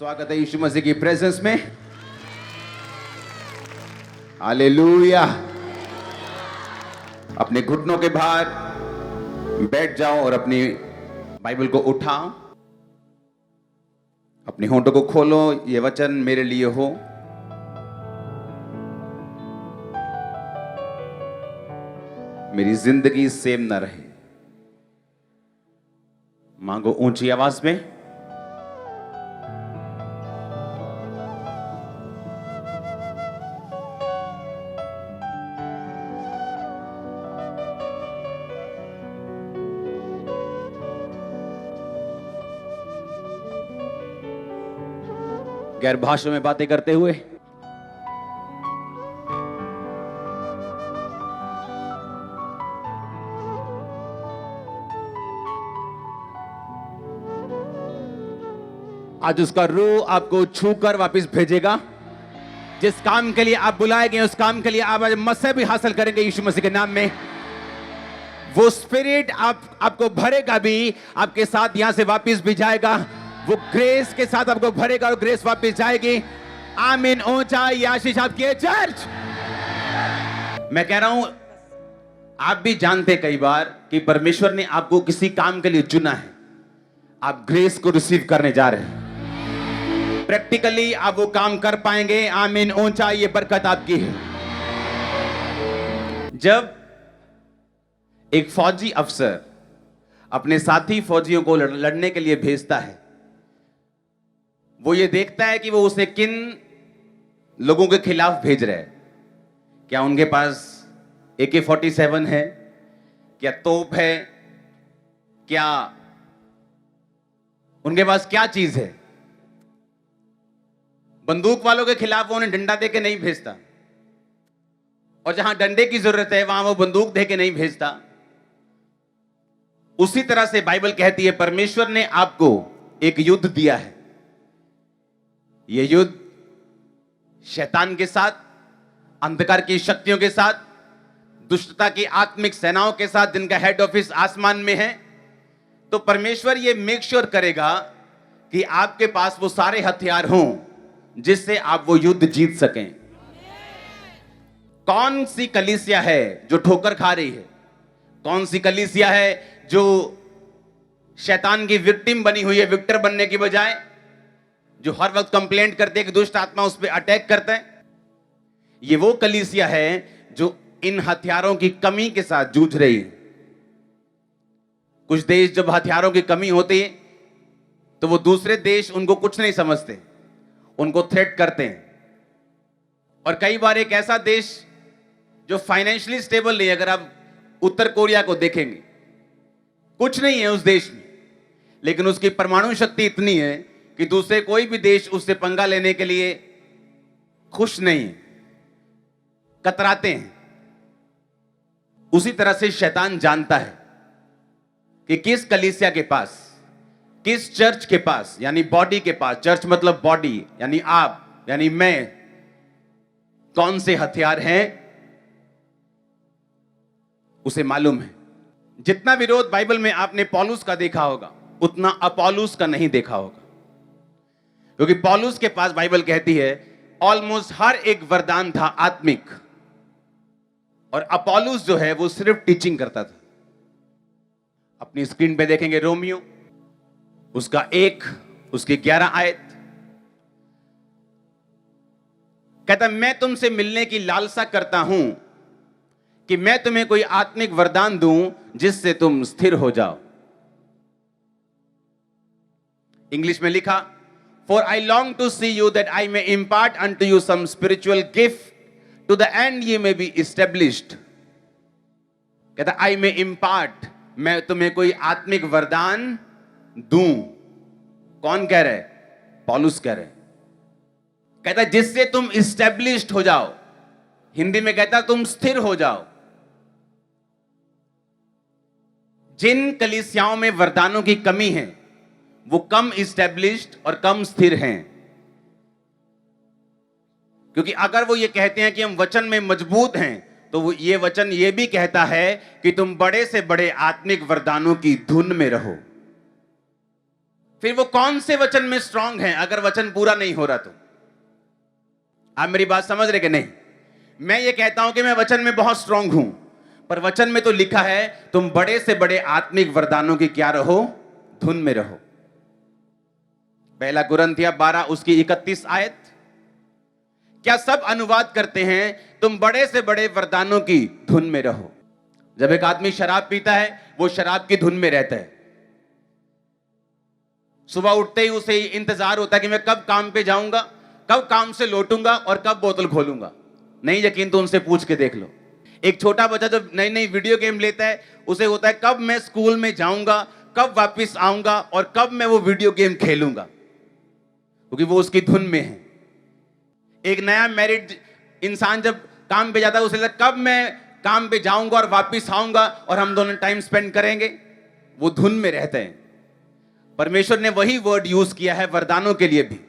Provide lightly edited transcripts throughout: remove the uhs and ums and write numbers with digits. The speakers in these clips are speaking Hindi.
स्वागत है यीशु मसीह की प्रेजेंस में। हालेलुया। अपने घुटनों के भार बैठ जाओ और अपनी बाइबल को उठाओ, अपने होंठों को खोलो। ये वचन मेरे लिए हो। मेरी जिंदगी सेम न रहे। मांगो ऊंची आवाज में। गैर भाषा में बातें करते हुए आज उसका रूह आपको छूकर वापस भेजेगा। जिस काम के लिए आप बुलाए गए उस काम के लिए आप आज मसीह भी हासिल करेंगे यीशु मसीह के नाम में। वो स्पिरिट आपको भरेगा भी, आपके साथ यहां से वापस भी जाएगा। वो ग्रेस के साथ आपको भरेगा और ग्रेस वापस जाएगी। आमीन। ऊंचा ये आशीष आपकी है चर्च। मैं कह रहा हूं, आप भी जानते कई बार कि परमेश्वर ने आपको किसी काम के लिए चुना है। आप ग्रेस को रिसीव करने जा रहे हैं। प्रैक्टिकली आप वो काम कर पाएंगे। आमीन। ऊंचा ये बरकत आपकी है। जब एक फौजी अफसर अपने साथी फौजियों को लड़ने के लिए भेजता है, वो ये देखता है कि वो उसे किन लोगों के खिलाफ भेज रहे हैं। क्या उनके पास AK-47 है, क्या तोप है, क्या उनके पास क्या चीज है। बंदूक वालों के खिलाफ वो उन्हें डंडा देके नहीं भेजता, और जहां डंडे की जरूरत है वहां वो बंदूक देके नहीं भेजता। उसी तरह से बाइबल कहती है परमेश्वर ने आपको एक युद्ध दिया है। यह युद्ध शैतान के साथ, अंधकार की शक्तियों के साथ, दुष्टता की आत्मिक सेनाओं के साथ, जिनका हेड ऑफिस आसमान में है। तो परमेश्वर यह मेक श्योर करेगा कि आपके पास वो सारे हथियार हों जिससे आप वो युद्ध जीत सकें। कौन सी कलीसिया है जो ठोकर खा रही है? कौन सी कलीसिया है जो शैतान की विक्टिम बनी हुई है, विक्टर बनने की बजाय, जो हर वक्त कंप्लेंट करते हैं कि दुष्ट आत्मा उस पर अटैक करता है? ये वो कलीसिया है जो इन हथियारों की कमी के साथ जूझ रही है। कुछ देश जब हथियारों की कमी होती है तो वो दूसरे देश उनको कुछ नहीं समझते, उनको थ्रेट करते हैं। और कई बार एक ऐसा देश जो फाइनेंशियली स्टेबल नहीं है, अगर आप उत्तर कोरिया को देखेंगे, कुछ नहीं है उस देश में, लेकिन उसकी परमाणु शक्ति इतनी है कि दूसरे कोई भी देश उससे पंगा लेने के लिए खुश नहीं है, कतराते हैं। उसी तरह से शैतान जानता है कि किस कलीसिया के पास, किस चर्च के पास, यानी बॉडी के पास, चर्च मतलब बॉडी यानी आप यानी मैं, कौन से हथियार हैं उसे मालूम है। जितना विरोध बाइबल में आपने पौलुस का देखा होगा उतना अपोलोस का नहीं देखा होगा, क्योंकि पौलुस के पास बाइबल कहती है ऑलमोस्ट हर एक वरदान था आत्मिक, और अपोलोस जो है वो सिर्फ टीचिंग करता था। अपनी स्क्रीन पे देखेंगे रोमियो उसका 1 उसकी 11 आयत। कहता मैं तुमसे मिलने की लालसा करता हूं कि मैं तुम्हें कोई आत्मिक वरदान दूं जिससे तुम स्थिर हो जाओ। इंग्लिश में लिखा, For I long to see you that I may impart unto you some spiritual gift to the end ye may be established. कहता I may impart, मैं तुम्हें कोई आत्मिक वरदान दूं। कौन कह रहे? पौलुस कह रहे। कहता जिससे तुम established हो जाओ। हिंदी में कहता तुम स्थिर हो जाओ। जिन कलीसियाओं में वरदानों की कमी है वो कम इस्टेब्लिश्ड और कम स्थिर हैं, क्योंकि अगर वो ये कहते हैं कि हम वचन में मजबूत हैं तो वो ये वचन ये भी कहता है कि तुम बड़े से बड़े आत्मिक वरदानों की धुन में रहो। फिर वो कौन से वचन में स्ट्रांग है अगर वचन पूरा नहीं हो रहा तो? आप मेरी बात समझ रहे कि नहीं? मैं ये कहता हूं कि मैं वचन में बहुत स्ट्रांग हूं, पर वचन में तो लिखा है तुम बड़े से बड़े आत्मिक वरदानों की क्या रहो? धुन में रहो। पहला कुरिन्थिया 12 उसकी 31 आयत। क्या सब अनुवाद करते हैं तुम बड़े से बड़े वरदानों की धुन में रहो? जब एक आदमी शराब पीता है वो शराब की धुन में रहता है। सुबह उठते ही उसे इंतजार होता है कि मैं कब काम पे जाऊंगा, कब काम से लौटूंगा और कब बोतल खोलूंगा। नहीं यकीन तो उनसे पूछ के देख लो। एक छोटा बच्चा जब नई नई वीडियो गेम लेता है उसे होता है कब मैं स्कूल में जाऊंगा, कब वापस आऊंगा और कब मैं वो वीडियो गेम खेलूंगा, क्योंकि वो उसकी धुन में है। एक नया मैरिड इंसान जब काम पे जाता है उसे लगता है कब मैं काम पे जाऊंगा और वापस आऊंगा और हम दोनों टाइम स्पेंड करेंगे। वो धुन में रहते हैं। परमेश्वर ने वही वर्ड यूज किया है वरदानों के लिए भी।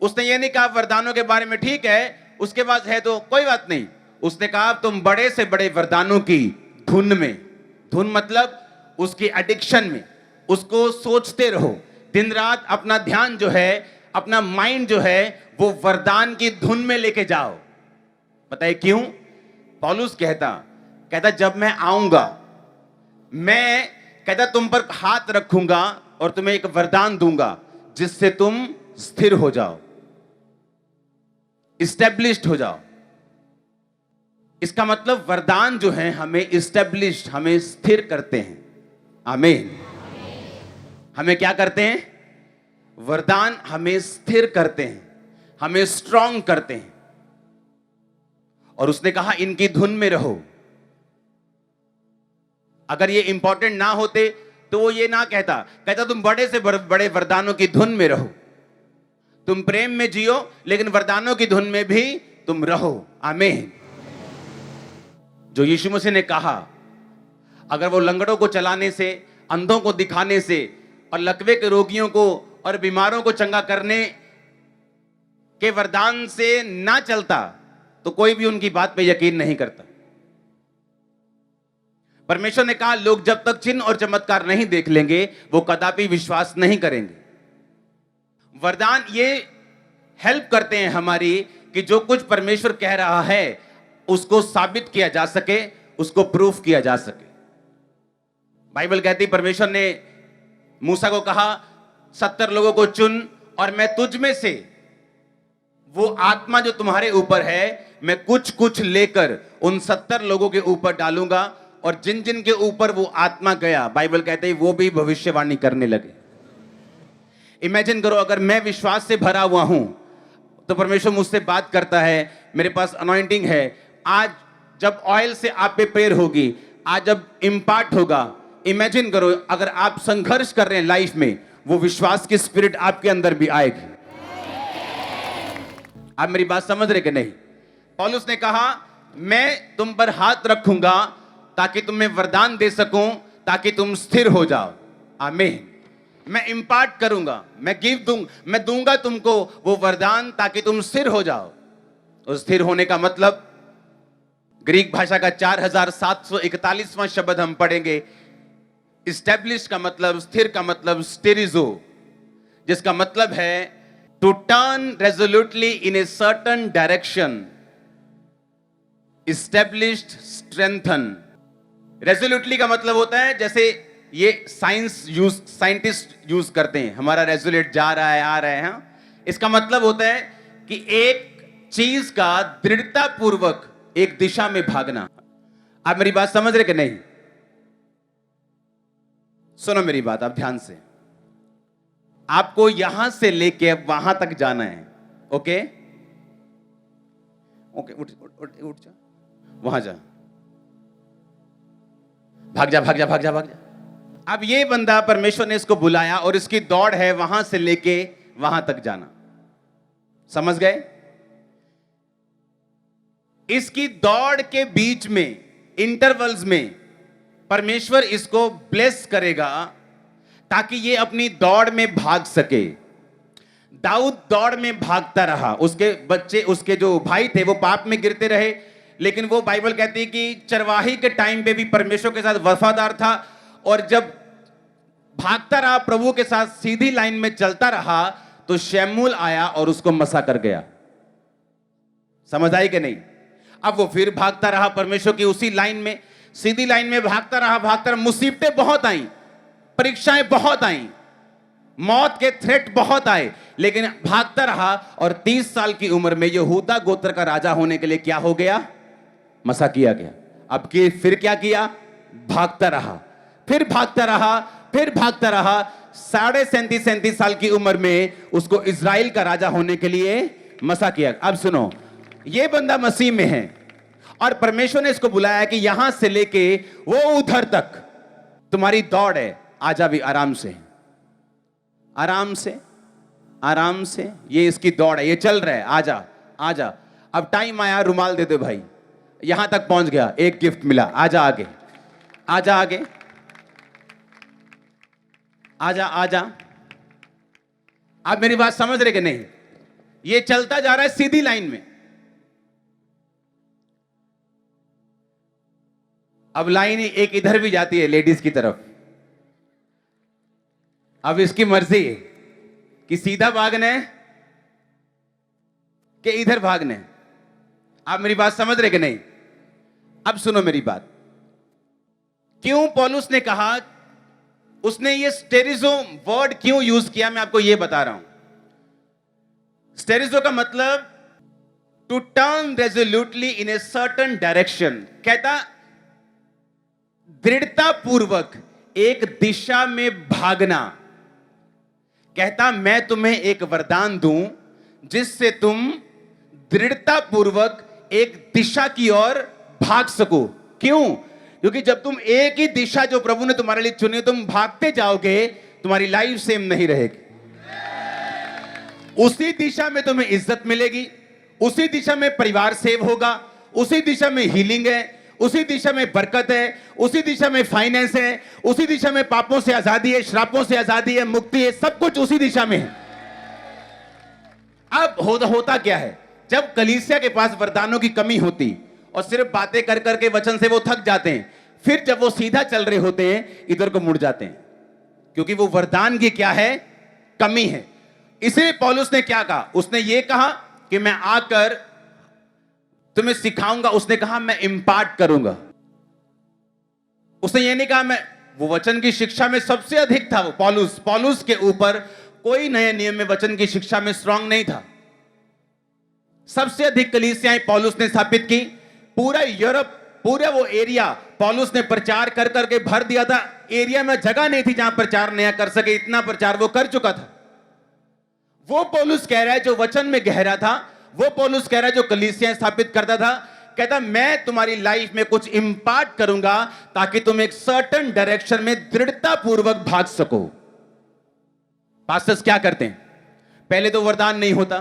उसने ये नहीं कहा वरदानों के बारे में ठीक है उसके पास है तो कोई बात नहीं। उसने कहा तुम बड़े से बड़े वरदानों की धुन में। धुन मतलब उसकी एडिक्शन में, उसको सोचते रहो दिन रात। अपना ध्यान जो है, अपना माइंड जो है वो वरदान की धुन में लेके जाओ। बताइए क्यों? पौलुस कहता जब मैं आऊंगा मैं कहता तुम पर हाथ रखूंगा और तुम्हें एक वरदान दूंगा जिससे तुम स्थिर हो जाओ, इस्टेब्लिश्ड हो जाओ। इसका मतलब वरदान जो है हमें इस्टेब्लिश्ड, हमें स्थिर करते हैं। आमीन। हमें क्या करते हैं? वरदान हमें स्थिर करते हैं, हमें स्ट्रांग करते हैं। और उसने कहा इनकी धुन में रहो। अगर ये इंपॉर्टेंट ना होते तो वो ये ना कहता तुम बड़े से बड़े वरदानों की धुन में रहो। तुम प्रेम में जियो लेकिन वरदानों की धुन में भी तुम रहो। आमीन। जो यीशु मसीह ने कहा अगर वो लंगड़ों को चलाने से, अंधों को दिखाने से और लकवे के रोगियों को और बीमारों को चंगा करने के वरदान से ना चलता तो कोई भी उनकी बात पे यकीन नहीं करता। परमेश्वर ने कहा लोग जब तक चिन्ह और चमत्कार नहीं देख लेंगे वो कदापि विश्वास नहीं करेंगे। वरदान ये हेल्प करते हैं हमारी कि जो कुछ परमेश्वर कह रहा है उसको साबित किया जा सके, उसको प्रूफ किया जा सके। बाइबल कहती परमेश्वर ने मूसा को कहा 70 लोगों को चुन और मैं तुझ में से वो आत्मा जो तुम्हारे ऊपर है मैं कुछ कुछ लेकर उन 70 लोगों के ऊपर डालूंगा और जिन जिन के ऊपर वो आत्मा गया बाइबल कहते हैं वो भी भविष्यवाणी करने लगे। इमेजिन करो अगर मैं विश्वास से भरा हुआ हूं तो परमेश्वर मुझसे बात करता है, मेरे पास अनॉइंटिंग है। आज जब ऑयल से आप पे प्रेयर होगी, आज जब इंपार्ट होगा, इमेजिन करो अगर आप संघर्ष कर रहे हैं लाइफ में, वो विश्वास की स्पिरिट आपके अंदर भी आएगी। आप मेरी बात समझ रहे कि नहीं? पौलुस ने कहा मैं तुम पर हाथ रखूंगा ताकि तुम्हें वरदान दे सकूं, ताकि तुम स्थिर हो जाओ। आमीन। मैं इंपार्ट करूंगा, मैं दूंगा तुमको वो वरदान ताकि तुम स्थिर हो जाओ। और स्थिर होने का मतलब ग्रीक भाषा का 4741वां शब्द हम पढ़ेंगे। इस्टेब्लिश का मतलब, स्थिर का मतलब स्टेरिजो, जिसका मतलब है to turn resolutely in a certain direction. Established, strengthen. Resolutely का मतलब होता है जैसे ये साइंटिस्ट यूज करते हैं, हमारा रेजोल्यूट जा रहा है, आ रहा है। हाँ? इसका मतलब होता है कि एक चीज का दृढ़ता पूर्वक एक दिशा में भागना। आप मेरी बात समझ रहे कि नहीं? सुनो मेरी बात आप ध्यान से। आपको यहां से लेके वहां तक जाना है। ओके ओके, उठ जा, वहां जा, भाग जा भाग जा भाग जा भाग जा। अब ये बंदा परमेश्वर ने इसको बुलाया और इसकी दौड़ है वहां से लेके वहां तक जाना। समझ गए? इसकी दौड़ के बीच में, इंटरवल्स में परमेश्वर इसको ब्लेस करेगा ताकि ये अपनी दौड़ में भाग सके। दाऊद दौड़ में भागता रहा, उसके बच्चे, उसके जो भाई थे वो पाप में गिरते रहे, लेकिन वो बाइबल कहती है कि चरवाही के टाइम पे भी परमेश्वर के साथ वफादार था। और जब भागता रहा, प्रभु के साथ सीधी लाइन में चलता रहा, तो शमूएल आया और उसको मसा कर गया। समझ आई कि नहीं? अब वो फिर भागता रहा परमेश्वर की उसी लाइन में, सीधी लाइन में भागता रहा। मुसीबतें बहुत आई, परीक्षाएं बहुत आई, मौत के थ्रेट बहुत आए, लेकिन भागता रहा और 30 साल की उम्र में यहूदा गोत्र का राजा होने के लिए क्या हो गया? मसा किया गया। अब की फिर क्या किया? भागता रहा, फिर भागता रहा, फिर भागता रहा। 37.5 साल की उम्र में उसको इजराइल का राजा होने के लिए मसा किया। अब सुनो, ये बंदा मसीह में है और परमेश्वर ने इसको बुलाया कि यहां से लेके वो उधर तक तुम्हारी दौड़ है। आजा भी आराम से, आराम से, आराम से, ये इसकी दौड़ है, ये चल रहा है। आजा, आजा। अब टाइम आया, रुमाल दे दो भाई। यहां तक पहुंच गया, एक गिफ्ट मिला। आजा आगे, आजा आगे, आजा आजा। आप मेरी बात समझ रहे कि नहीं? ये चलता जा रहा है सीधी लाइन में। अब लाइन एक इधर भी जाती है लेडीज की तरफ। अब इसकी मर्जी है कि सीधा भागना है कि इधर भागना है। आप मेरी बात समझ रहे कि नहीं? अब सुनो मेरी बात। क्यों पौलुस ने कहा, उसने ये स्टेरिजो वर्ड क्यों यूज किया, मैं आपको ये बता रहा हूं। स्टेरिजो का मतलब to turn resolutely in a certain direction. कहता दृढ़ता पूर्वक एक दिशा में भागना। कहता मैं तुम्हें एक वरदान दूं जिससे तुम दृढ़ता पूर्वक एक दिशा की ओर भाग सको। क्यों? क्योंकि जब तुम एक ही दिशा जो प्रभु ने तुम्हारे लिए चुनी, तुम भागते जाओगे, तुम्हारी लाइफ सेम नहीं रहेगी। उसी दिशा में तुम्हें इज्जत मिलेगी, उसी दिशा में परिवार सेव होगा, उसी दिशा में हीलिंग है, उसी दिशा में बरकत है, उसी दिशा में फाइनेंस है, उसी दिशा में पापों से आजादी है, श्रापों से आजादी है, मुक्ति है, सब कुछ उसी दिशा में है। अब होता क्या है, जब कलीसिया के पास वरदानों की कमी होती और सिर्फ बातें कर करके वचन से वो थक जाते हैं, फिर जब वो सीधा चल रहे होते हैं इधर को मुड़ जाते हैं, क्योंकि वो वरदान की क्या है? कमी है। इसलिए पौलुस ने क्या कहा? उसने ये कहा कि मैं आकर तुम्हें सिखाऊंगा। उसने कहा मैं इंपार्ट करूंगा। उसने ये नहीं कहा मैं, वो वचन की शिक्षा में सबसे अधिक था वो पौलुस के ऊपर कोई नए नियम में वचन की शिक्षा में स्ट्रांग नहीं था। सबसे अधिक कलीसियाएं पौलुस ने स्थापित की। पूरा यूरोप, पूरा वो एरिया पौलुस ने प्रचार कर करके भर दिया था। एरिया में जगह नहीं थी जहां प्रचार नया कर सके, इतना प्रचार वो कर चुका था। वो पौलुस कह रहा है जो वचन में गहरा था, वो पौलुस कह रहा है जो कलीसियां स्थापित करता था। कहता मैं तुम्हारी लाइफ में कुछ इंपार्ट करूंगा ताकि तुम एक सर्टेन डायरेक्शन में दृढ़ता पूर्वक भाग सको। पास्टर्स क्या करते हैं? पहले तो वरदान नहीं होता,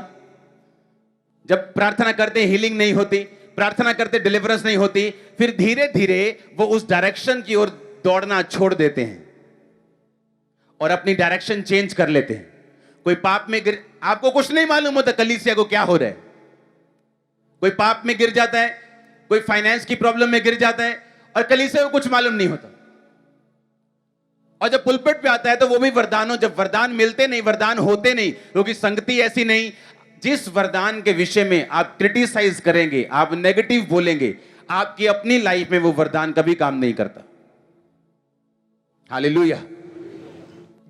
जब प्रार्थना करते हीलिंग नहीं होती, प्रार्थना करते डिलीवरेंस नहीं होती, फिर धीरे धीरे वो उस डायरेक्शन की ओर दौड़ना छोड़ देते हैं और अपनी डायरेक्शन चेंज कर लेते हैं। कोई पाप में गिर, आपको कुछ नहीं मालूम होता कलीसिया को क्या हो रहा है। कोई पाप में गिर जाता है, कोई फाइनेंस की प्रॉब्लम में गिर जाता है और कलीसिया को कुछ मालूम नहीं होता। और जब पुलपिट पे आता है तो वो भी वरदानों, जब वरदान मिलते नहीं, वरदान होते नहीं, क्योंकि संगति ऐसी नहीं। जिस वरदान के विषय में आप क्रिटिसाइज करेंगे, आप नेगेटिव बोलेंगे, आपकी अपनी लाइफ में वो वरदान कभी काम नहीं करता। हालेलुया।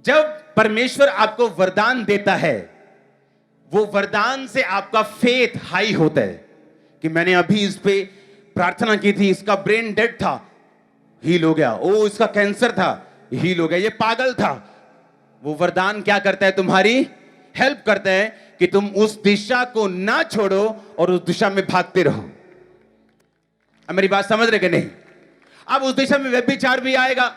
जब परमेश्वर आपको वरदान देता है, वो वरदान से आपका फेथ हाई होता है कि मैंने अभी इस पे प्रार्थना की थी, इसका ब्रेन डेड था, हील हो गया। ओ, इसका कैंसर था, हील हो गया। ये पागल था। वो वरदान क्या करता है? तुम्हारी हेल्प करता है कि तुम उस दिशा को ना छोड़ो और उस दिशा में भागते रहो। अब मेरी बात समझ रहे कि नहीं? अब उस दिशा में व्यभिचार भी आएगा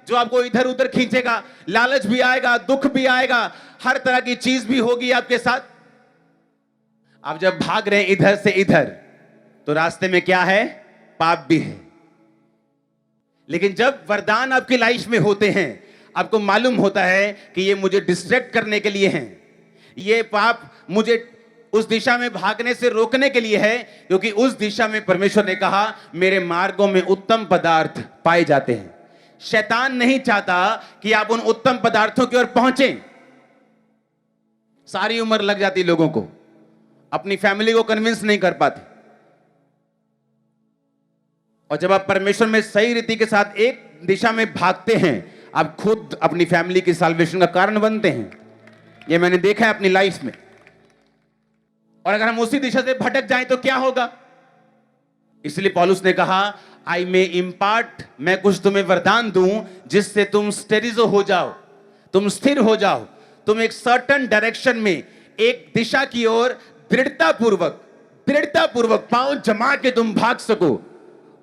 जो आपको इधर उधर खींचेगा, लालच भी आएगा, दुख भी आएगा, हर तरह की चीज भी होगी आपके साथ। आप जब भाग रहे हैं इधर से इधर, तो रास्ते में क्या है? पाप भी है। लेकिन जब वरदान आपकी लाइफ में होते हैं, आपको मालूम होता है कि ये मुझे डिस्ट्रैक्ट करने के लिए हैं, ये पाप मुझे उस दिशा में भागने से रोकने के लिए है, क्योंकि उस दिशा में परमेश्वर ने कहा मेरे मार्गों में उत्तम पदार्थ पाए जाते हैं, शैतान नहीं चाहता कि आप उन उत्तम पदार्थों की ओर पहुंचे। सारी उम्र लग जाती लोगों को, अपनी फैमिली को कन्विंस नहीं कर पाते। और जब आप परमेश्वर में सही रीति के साथ एक दिशा में भागते हैं, आप खुद अपनी फैमिली की साल्वेशन का कारण बनते हैं। यह मैंने देखा है अपनी लाइफ में। और अगर हम उसी दिशा से भटक जाएं तो क्या होगा? इसलिए पौलुस ने कहा, आई मे इम्पार्ट, मैं कुछ तुम्हें वरदान दूं जिससे तुम स्टेरिजो हो जाओ, तुम स्थिर हो जाओ, तुम एक सर्टन डायरेक्शन में, एक दिशा की ओर दृढ़तापूर्वक पांव जमा के तुम भाग सको।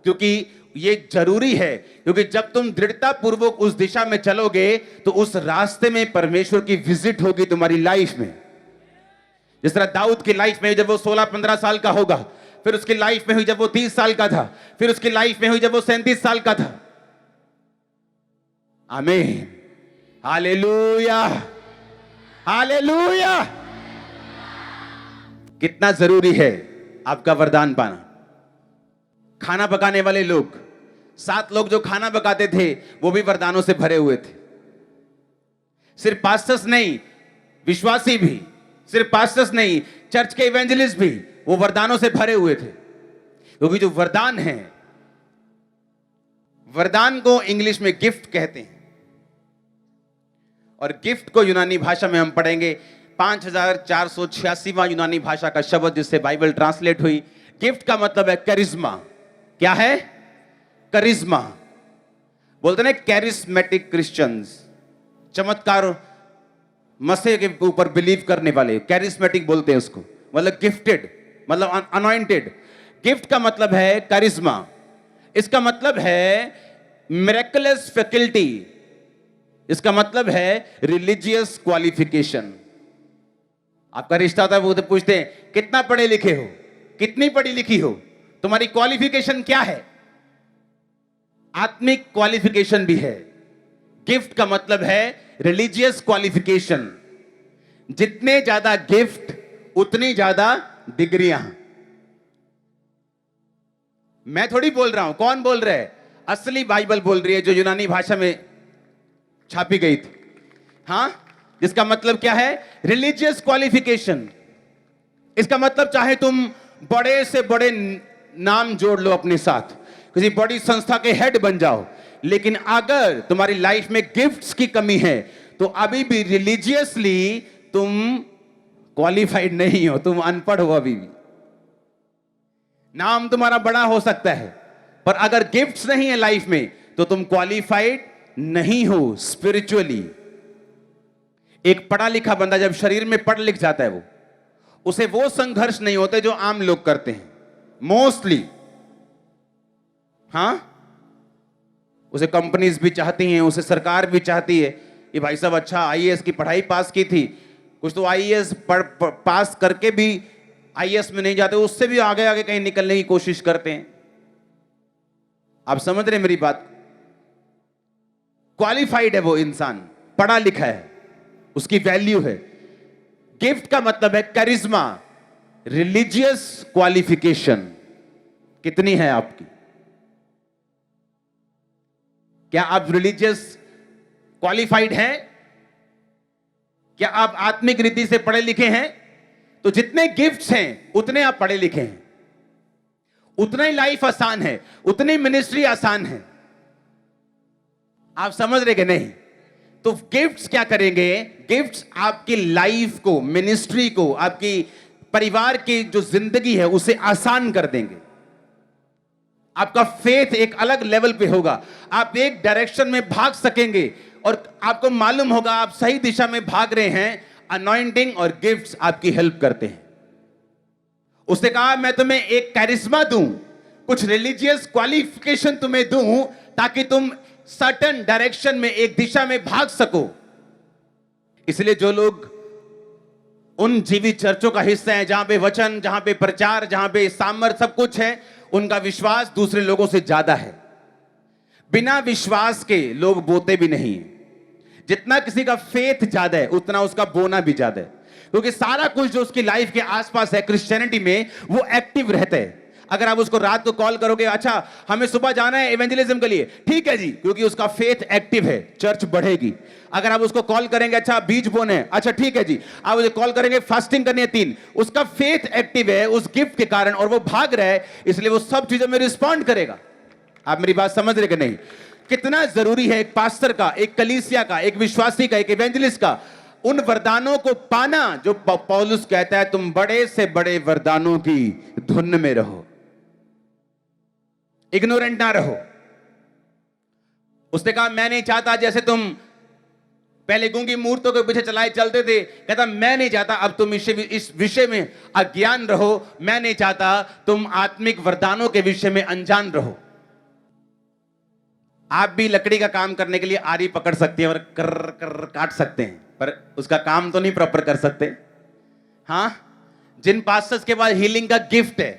क्योंकि ये जरूरी है, क्योंकि जब तुम दृढ़तापूर्वक उस दिशा में चलोगे तो उस रास्ते में परमेश्वर की विजिट होगी तुम्हारी लाइफ में। जिस तरह दाऊद की लाइफ में जब वो 16-15 साल का होगा, फिर उसकी लाइफ में हुई जब वो 30 साल का था, फिर उसकी लाइफ में हुई जब वो 37 साल का था। आमीन, हालेलुया, हालेलुया। कितना जरूरी है आपका वरदान पाना। खाना पकाने वाले लोग, 7 लोग जो खाना पकाते थे, वो भी वरदानों से भरे हुए थे। सिर्फ पास्टर्स नहीं, विश्वासी भी, सिर्फ पास्टर्स नहीं, चर्च के इवेंजलिस्ट भी वो वरदानों से भरे हुए थे। क्योंकि जो वरदान है, वरदान को इंग्लिश में गिफ्ट कहते हैं, और गिफ्ट को यूनानी भाषा में हम पढ़ेंगे 5486वां यूनानी भाषा का शब्द जिससे बाइबल ट्रांसलेट हुई। गिफ्ट का मतलब है करिश्मा। क्या है? करिश्मा। बोलते ना कैरिस्मेटिक क्रिश्चियंस, चमत्कार मसीह के ऊपर बिलीव करने वाले, कैरिस्मेटिक बोलते हैं उसको, मतलब गिफ्टेड, मतलब अनॉइंटेड। गिफ्ट का मतलब है करिश्मा। इसका मतलब है मिरेकलस फैकल्टी। इसका मतलब है रिलीजियस क्वालिफिकेशन। आपका रिश्ता होता है, वो तो पूछते हैं कितना पढ़े लिखे हो, कितनी पढ़ी लिखी हो, तुम्हारी क्वालिफिकेशन क्या है? आत्मिक क्वालिफिकेशन भी है। गिफ्ट का मतलब है रिलीजियस क्वालिफिकेशन। जितने ज्यादा गिफ्ट उतनी ज्यादा डिग्रियां। मैं थोड़ी बोल रहा हूं, कौन बोल रहा है? असली बाइबल बोल रही है, जो यूनानी भाषा में छापी गई थी। हां, जिसका मतलब क्या है? Religious qualification. इसका मतलब चाहे तुम बड़े से बड़े नाम जोड़ लो अपने साथ, किसी बड़ी संस्था के हेड बन जाओ, लेकिन अगर तुम्हारी लाइफ में गिफ्ट्स की कमी है तो अभी भी रिलीजियसली तुम क्वालिफाइड नहीं हो, तुम अनपढ़ हो। अभी भी नाम तुम्हारा बड़ा हो सकता है, पर अगर गिफ्ट्स नहीं है लाइफ में तो तुम क्वालिफाइड नहीं हो स्पिरिचुअली। एक पढ़ा लिखा बंदा जब शरीर में पढ़ लिख जाता है, उसे वो संघर्ष नहीं होते जो आम लोग करते हैं मोस्टली। हां, उसे कंपनीज भी चाहती हैं, उसे सरकार भी चाहती है कि भाई साहब अच्छा आईएएस की पढ़ाई पास की थी, कुछ तो आईएएस पास करके भी आईएएस में नहीं जाते, उससे भी आगे आगे कहीं निकलने की कोशिश करते हैं। आप समझ रहे हैं मेरी बात? क्वालिफाइड है वो इंसान, पढ़ा लिखा है, उसकी वैल्यू है। गिफ्ट का मतलब है करिश्मा, रिलीजियस क्वालिफिकेशन कितनी है आपकी? क्या आप रिलीजियस क्वालिफाइड हैं? क्या आप आत्मिक रीति से पढ़े लिखे हैं? तो जितने गिफ्ट्स हैं उतने आप पढ़े लिखे हैं, उतना ही लाइफ आसान है, उतनी मिनिस्ट्री आसान है। आप समझ रहे कि नहीं? तो गिफ्ट्स क्या करेंगे? गिफ्ट्स आपकी लाइफ को, मिनिस्ट्री को, आपकी परिवार की जो जिंदगी है उसे आसान कर देंगे। आपका फेथ एक अलग लेवल पे होगा, आप एक डायरेक्शन में भाग सकेंगे और आपको मालूम होगा आप सही दिशा में भाग रहे हैं। अनॉइंटिंग और गिफ्ट्स आपकी हेल्प करते हैं। उसने कहा मैं तुम्हें एक कैरिश्मा दूं, कुछ रिलीजियस क्वालिफिकेशन तुम्हें दूं ताकि तुम सर्टेन डायरेक्शन में, एक दिशा में भाग सको। इसलिए जो लोग उन जीवित चर्चों का हिस्सा है जहां पे वचन, जहां पे प्रचार, जहां पे सामर्थ सब कुछ है, उनका विश्वास दूसरे लोगों से ज्यादा है। बिना विश्वास के लोग बोते भी नहीं है। जितना किसी का फेथ ज्यादा है उतना उसका बोना भी ज्यादा है, क्योंकि सारा कुछ जो उसकी लाइफ के आसपास है क्रिश्चियनिटी में वो एक्टिव रहता है। अगर आप उसको रात को कॉल करोगे, अच्छा हमें सुबह जाना है इवेंजलिज्म के लिए, ठीक है जी, क्योंकि उसका फेथ एक्टिव है, चर्च बढ़ेगी। अगर आप उसको कॉल करेंगे, अच्छा बीज बोने है, अच्छा ठीक है जी, आप उसे कॉल करेंगे फास्टिंग करनी है 3, उसका फेथ एक्टिव है उस गिफ्ट के कारण, और वो भाग रहा है, इसलिए वो सब चीजों में रिस्पॉन्ड करेगा। आप मेरी बात समझ रहे कि नहीं? कितना जरूरी है एक पास्टर का, एक कलीसिया का, एक विश्वासी का, एक इवेंजलिस्ट का उन वरदानों को पाना जो पौलुस कहता है तुम बड़े से बड़े वरदानों की धुन में रहो, इग्नोरेंट ना रहो। उसने कहा मैं नहीं चाहता जैसे तुम पहले गूंगी मूर्तों के पीछे चलाए चलते थे, कहता मैं नहीं चाहता अब तुम इस विषय में अज्ञान रहो, मैं नहीं चाहता तुम आत्मिक वरदानों के विषय में अनजान रहो। आप भी लकड़ी का काम करने के लिए आरी पकड़ सकते हैं और कर कर काट सकते हैं, पर उसका काम तो नहीं प्रॉपर कर सकते। हाँ, जिन पास्टर्स के पास हीलिंग का गिफ्ट है,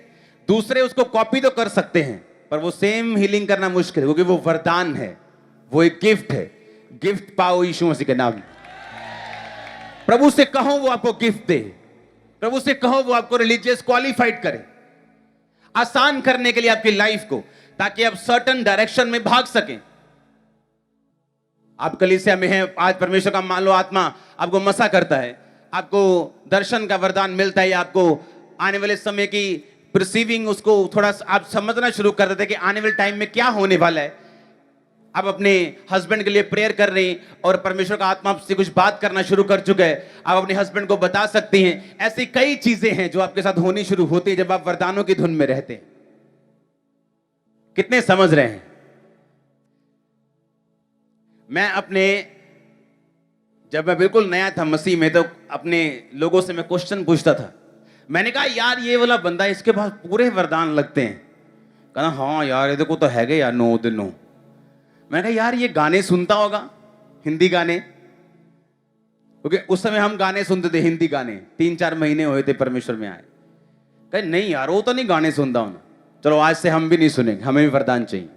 दूसरे उसको कॉपी तो कर सकते हैं, पर वो सेम हीलिंग करना मुश्किल है, क्योंकि वो वरदान है, वो एक गिफ्ट है। गिफ्ट पाओ यीशु मसीह के नाम। प्रभु से कहो वो आपको गिफ्ट दे, प्रभु से कहो वो आपको रिलीजियस क्वालिफाइड करे, आसान करने के लिए आपकी लाइफ को, ताकि आप सर्टन डायरेक्शन में भाग सकें। आप कलीसिया में हैं, आज परमेश्वर का मान लो आत्मा आपको मसा करता है, आपको दर्शन का वरदान मिलता है, आपको आने वाले समय की परसीविंग, उसको थोड़ा आप समझना शुरू कर देते हैं कि आने वाले टाइम में क्या होने वाला है। आप अपने हस्बैंड के लिए प्रेयर कर रहे हैं और परमेश्वर का आत्मा आपसे कुछ बात करना शुरू कर चुका है, आप अपने हस्बैंड को बता सकती हैं। ऐसी कई चीजें हैं जो आपके साथ होनी शुरू होती है जब आप वरदानों की धुन में रहते हैं। कितने समझ रहे हैं? जब मैं बिल्कुल नया था मसीह में, तो अपने लोगों से मैं क्वेश्चन पूछता था। मैंने कहा यार ये वाला बंदा, इसके पास पूरे वरदान लगते हैं। कहना हाँ यार ये देखो तो है यार, 9 दिन 9। मैंने कहा यार ये गाने सुनता होगा, हिंदी गाने, क्योंकि उस समय हम गाने सुनते थे, हिंदी गाने। 3-4 महीने हुए थे परमेश्वर में आए। कहे नहीं यार वो तो नहीं गाने सुनता हूं। चलो आज से हम भी नहीं सुनेंगे, हमें भी वरदान चाहिए।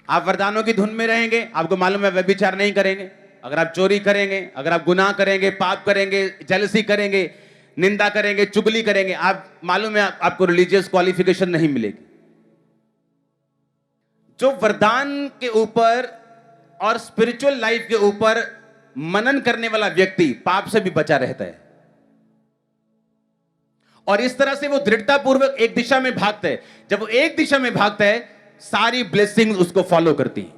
आप वरदानों की धुन में रहेंगे, आपको मालूम है व्यभिचार नहीं करेंगे, अगर आप चोरी करेंगे, अगर आप गुनाह करेंगे, पाप करेंगे, जेलसी करेंगे, निंदा करेंगे, चुगली करेंगे, आप मालूम है आपको रिलीजियस क्वालिफिकेशन नहीं मिलेगी। जो वरदान के ऊपर और स्पिरिचुअल लाइफ के ऊपर मनन करने वाला व्यक्ति पाप से भी बचा रहता है, और इस तरह से वो दृढ़तापूर्वक एक दिशा में भागता है। जब वो एक दिशा में भागता है, सारी ब्लेसिंग्स उसको फॉलो करती हैं।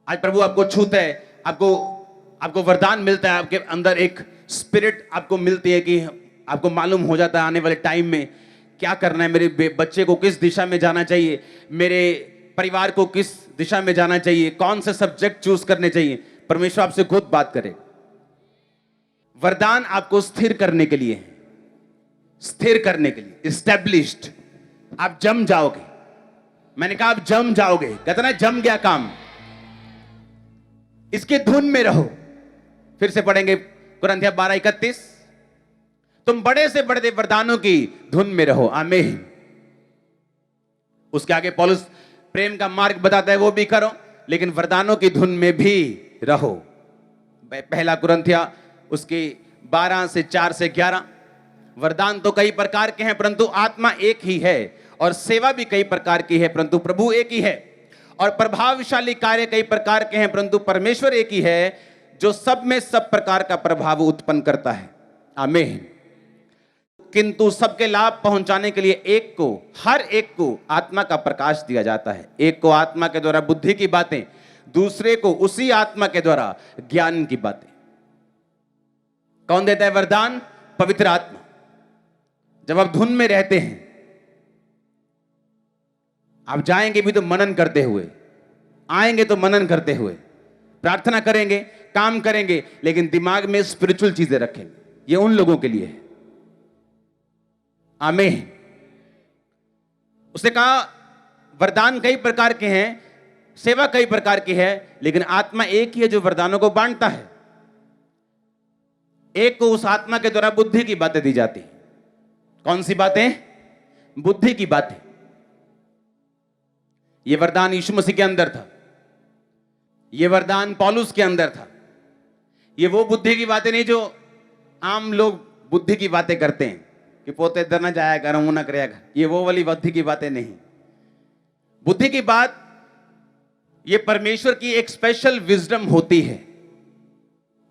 आज प्रभु आपको छूता है, आपको वरदान मिलता है, आपके अंदर एक स्पिरिट आपको मिलती है कि आपको मालूम हो जाता है आने वाले टाइम में क्या करना है, मेरे बच्चे को किस दिशा में जाना चाहिए, मेरे परिवार को किस दिशा में जाना चाहिए, कौन से सब्जेक्ट चूज करने चाहिए। परमेश्वर आपसे खुद बात करे। वरदान आपको स्थिर करने के लिए है, स्थिर करने के लिए, एस्टेब्लिश्ड। आप जम जाओगे। मैंने कहा आप जम जाओगे, कहते ना जम गया काम। इसकी धुन में रहो। फिर से पढ़ेंगे कुरिन्थियों 12:31, तुम बड़े से बड़े वरदानों की धुन में रहो। आमीन। उसके आगे पौलुस प्रेम का मार्ग बताता है, वो भी करो, लेकिन वरदानों की धुन में भी रहो। पहला कुरिन्थियों उसके 12 से 4 से 11। वरदान तो कई प्रकार के हैं, परंतु आत्मा एक ही है, और सेवा भी कई प्रकार की है, परंतु प्रभु एक ही है, और प्रभावशाली कार्य कई प्रकार के हैं, परंतु परमेश्वर एक ही है, जो सब में सब प्रकार का प्रभाव उत्पन्न करता है। आमीन। किंतु सबके लाभ पहुंचाने के लिए एक को, हर एक को आत्मा का प्रकाश दिया जाता है। एक को आत्मा के द्वारा बुद्धि की बातें, दूसरे को उसी आत्मा के द्वारा ज्ञान की बातें। कौन देता है वरदान? पवित्र आत्मा। जब आप धुन में रहते हैं, आप जाएंगे भी तो मनन करते हुए, आएंगे तो मनन करते हुए, प्रार्थना करेंगे, काम करेंगे, लेकिन दिमाग में स्पिरिचुअल चीजें रखेंगे। ये उन लोगों के लिए है। आमीन। उसने कहा वरदान कई प्रकार के हैं, सेवा कई प्रकार की है, लेकिन आत्मा एक ही है जो वरदानों को बांटता है। एक को उस आत्मा के द्वारा बुद्धि की बातें दी जाती हैं। कौन सी बातें? बुद्धि की बातें। यह वरदान यीशु मसीह के अंदर था, यह वरदान पौलुस के अंदर था। ये वो बुद्धि की बातें नहीं जो आम लोग बुद्धि की बातें करते हैं। कि पोते इधर ना जाया कर, वो ना कराया कर। ये वो वाली बुद्धि की बातें नहीं। बुद्धि की बात ये परमेश्वर की एक स्पेशल विजडम होती है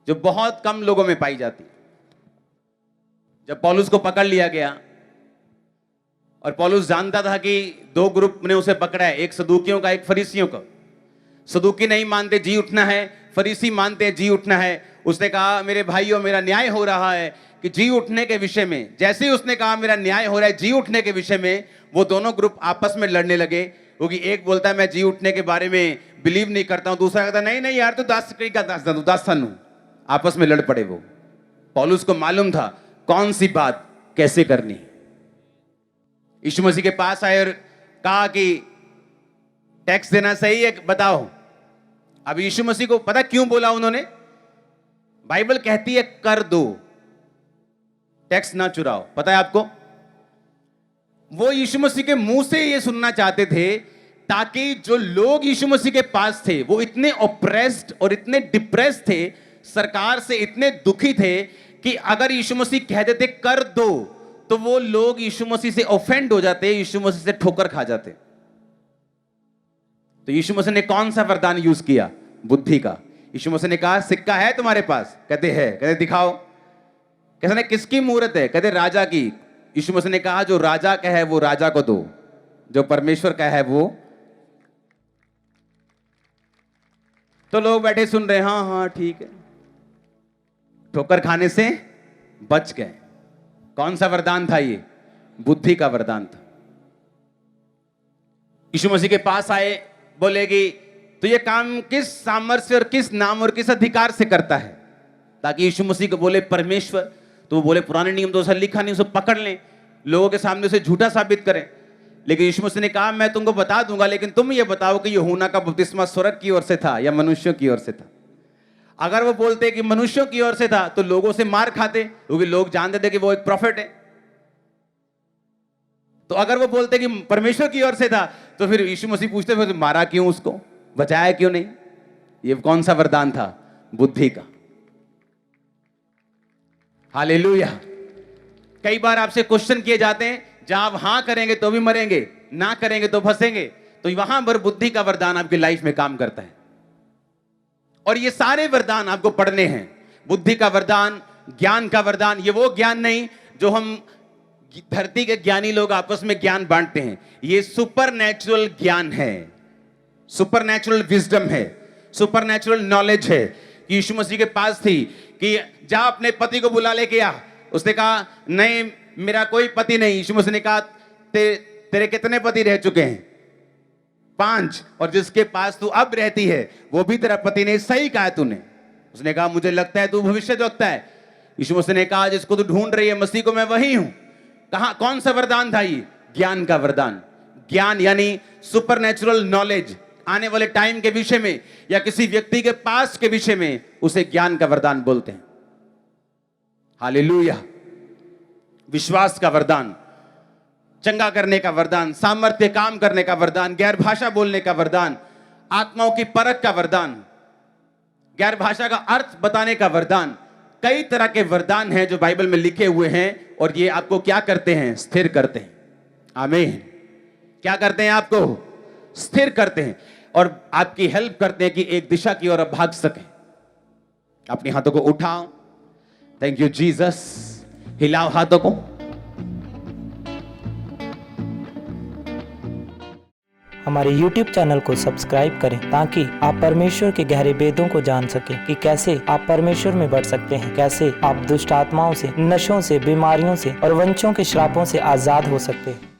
जो बहुत कम लोगों में पाई जाती है। जब पौलुस को पकड़ लिया गया और पौलुस जानता था कि दो ग्रुप ने उसे पकड़ा है, एक सदूकियों का, एक फरीसियों का। सदूकी नहीं मानते जी उठना है, फरीसी मानते जी उठना है। उसने कहा मेरे भाइयों मेरा न्याय हो रहा है कि जी उठने के विषय में। जैसे ही उसने कहा मेरा न्याय हो रहा है जी उठने के विषय में, वो दोनों ग्रुप आपस में लड़ने लगे। क्योंकि एक बोलता है मैं जी उठने के बारे में बिलीव नहीं करता हूं, दूसरा कहता नहीं नहीं यार तू दास आपस में लड़ पड़े। वो पौलुस को मालूम था कौन सी बात कैसे करनी। यीशु मसीह के पास आए और कहा कि टैक्स देना सही है बताओ। अब यीशु मसीह को पता क्यों बोला उन्होंने? बाइबल कहती है कर दो, टैक्स ना चुराओ। पता है आपको? वो यीशु मसीह के मुंह से ये सुनना चाहते थे ताकि जो लोग यीशु मसीह के पास थे वो इतने ऑप्रेस्ड और इतने डिप्रेस्ड थे, सरकार से इतने दुखी थे कि अगर यीशु मसीह कह देते कर दो तो वो लोग यीशु मसीह से ऑफेंड हो जाते, यीशु मसीह से ठोकर खा जाते। तो यीशु मसीह ने कौन सा वरदान यूज किया? बुद्धि का। यीशु मसीह ने कहा सिक्का है तुम्हारे पास? कहते हैं। कहते दिखाओ। कहते किसकी मूर्त है? कहते राजा की। यीशु मसीह ने कहा जो राजा का है वो राजा को दो, जो परमेश्वर का है वो। तो लोग बैठे सुन रहे, हाँ हाँ ठीक है, ठोकर खाने से बच गए। कौन सा वरदान था ये? बुद्धि का वरदान था। यीशु मसीह के पास आए, बोलेगी तो ये काम किस सामर्थ्य और किस नाम और किस अधिकार से करता है? ताकि यीशु मसीह को बोले परमेश्वर, तो वो बोले पुराने नियम तो उसे लिखा नहीं, उसे पकड़ लें, लोगों के सामने उसे झूठा साबित करें। लेकिन यीशु मसीह ने कहा मैं तुमको बता दूंगा, लेकिन तुम ये बताओ कि यूहन्ना का बपतिस्मा स्वर्ग की ओर से था या मनुष्यों की ओर से था। अगर वो बोलते कि मनुष्यों की ओर से था तो लोगों से मार खाते, क्योंकि लोग जानते थे कि वो एक प्रॉफिट है। तो अगर वो बोलते कि परमेश्वर की ओर से था तो फिर यीशु मसीह पूछते फिर मारा क्यों, उसको बचाया क्यों नहीं? ये कौन सा वरदान था? बुद्धि का। हालेलुया। कई बार आपसे क्वेश्चन किए जाते हैं, जहां आप हां करेंगे तो भी मरेंगे, ना करेंगे तो फंसेंगे। तो वहां पर बुद्धि का वरदान आपकी लाइफ में काम करता है। और ये सारे वरदान आपको पढ़ने हैं। बुद्धि का वरदान, ज्ञान का वरदान। ये वो ज्ञान नहीं जो हम धरती के ज्ञानी लोग आपस में ज्ञान बांटते हैं। ये सुपरनैचुरल ज्ञान है, सुपरनैचुरल विजडम है, सुपरनैचुरल नॉलेज है। यीशु मसीह के पास थी कि जा अपने पति को बुला लेके आ। उसने कहा नहीं मेरा कोई पति नहीं। यीशु मसीह ने कहा तेरे कितने पति रह चुके हैं? 5। और जिसके पास तू अब रहती है वो भी तेरा पति नहीं। सही कहा तूने। उसने कहा मुझे लगता है तू भविष्यद्वक्ता है। यीशु मसीह ने कहा जिसको तू ढूंढ रही है मसीह को मैं वही हूं। कहा कौन सा वरदान था ये? ज्ञान का वरदान। ज्ञान यानी सुपरनैचुरल नॉलेज, आने वाले टाइम के विषय में या किसी व्यक्ति के पास के विषय में, उसे ज्ञान का वरदान बोलते हैं। हालेलुया। विश्वास का वरदान, चंगा करने का वरदान, सामर्थ्य काम करने का वरदान, गैर भाषा बोलने का वरदान, आत्माओं की परख का वरदान, गैर भाषा का अर्थ बताने का वरदान। कई तरह के वरदान हैं जो बाइबल में लिखे हुए हैं और ये आपको क्या करते हैं? स्थिर करते हैं। आमीन। क्या करते हैं? आपको स्थिर करते हैं और आपकी हेल्प करते हैं कि एक दिशा की ओर आप भाग सकें। अपने हाथों को उठाओ। Thank you Jesus. हिलाओ हाथों को। हमारे YouTube चैनल को सब्सक्राइब करें ताकि आप परमेश्वर के गहरे भेदों को जान सकें कि कैसे आप परमेश्वर में बढ़ सकते हैं, कैसे आप दुष्ट आत्माओं से, नशों से, बीमारियों से और वंशों के श्रापों से आजाद हो सकते हैं।